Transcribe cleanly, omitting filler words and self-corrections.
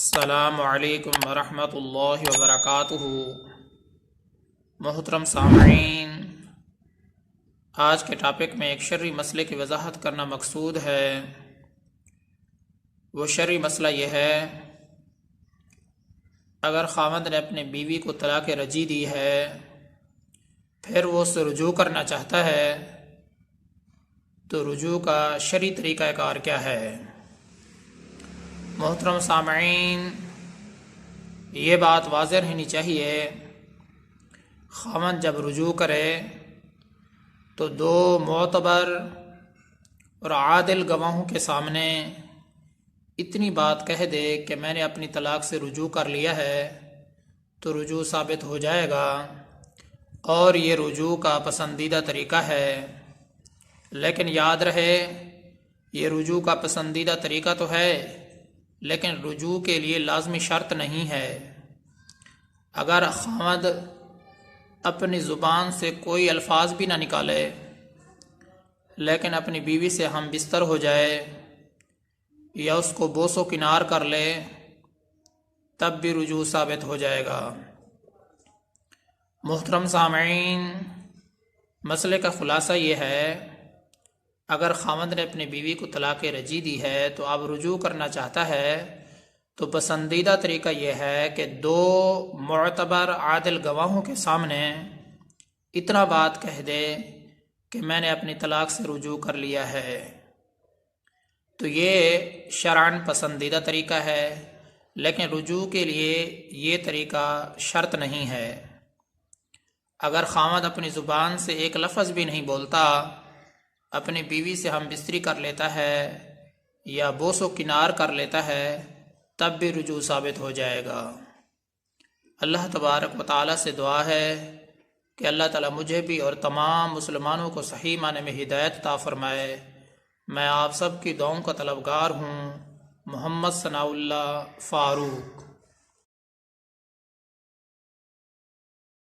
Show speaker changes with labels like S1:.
S1: السلام علیکم ورحمۃ اللہ وبرکاتہ۔ محترم سامعین، آج کے ٹاپک میں ایک شرعی مسئلے کی وضاحت کرنا مقصود ہے۔ وہ شرعی مسئلہ یہ ہے، اگر خاوند نے اپنے بیوی کو طلاق رجعی دی ہے، پھر وہ اس سے رجوع کرنا چاہتا ہے، تو رجوع کا شرعی طریقہ کار کیا ہے؟ محترم سامعین، یہ بات واضح رہنی چاہیے، خاوند جب رجوع کرے تو دو معتبر اور عادل گواہوں کے سامنے اتنی بات کہہ دے کہ میں نے اپنی طلاق سے رجوع کر لیا ہے، تو رجوع ثابت ہو جائے گا، اور یہ رجوع کا پسندیدہ طریقہ ہے۔ لیکن یاد رہے، یہ رجوع کا پسندیدہ طریقہ تو ہے، لیکن رجوع کے لیے لازمی شرط نہیں ہے۔ اگر خاوند اپنی زبان سے کوئی الفاظ بھی نہ نکالے، لیکن اپنی بیوی سے ہم بستر ہو جائے یا اس کو بوس و کنار کر لے، تب بھی رجوع ثابت ہو جائے گا۔ محترم سامعین، مسئلے کا خلاصہ یہ ہے، اگر خاوند نے اپنی بیوی کو طلاق رجعی دی ہے تو اب رجوع کرنا چاہتا ہے، تو پسندیدہ طریقہ یہ ہے کہ دو معتبر عادل گواہوں کے سامنے اتنا بات کہہ دے کہ میں نے اپنی طلاق سے رجوع کر لیا ہے۔ تو یہ شرعاً پسندیدہ طریقہ ہے، لیکن رجوع کے لیے یہ طریقہ شرط نہیں ہے۔ اگر خاوند اپنی زبان سے ایک لفظ بھی نہیں بولتا، اپنی بیوی سے ہم بستری کر لیتا ہے یا بوس و کنار کر لیتا ہے، تب بھی رجوع ثابت ہو جائے گا۔ اللہ تبارک و تعالیٰ سے دعا ہے کہ اللہ تعالیٰ مجھے بھی اور تمام مسلمانوں کو صحیح معنی میں ہدایت عطا فرمائے۔ میں آپ سب کی دعاؤں کا طلبگار ہوں۔ محمد ثناء اللہ فاروق۔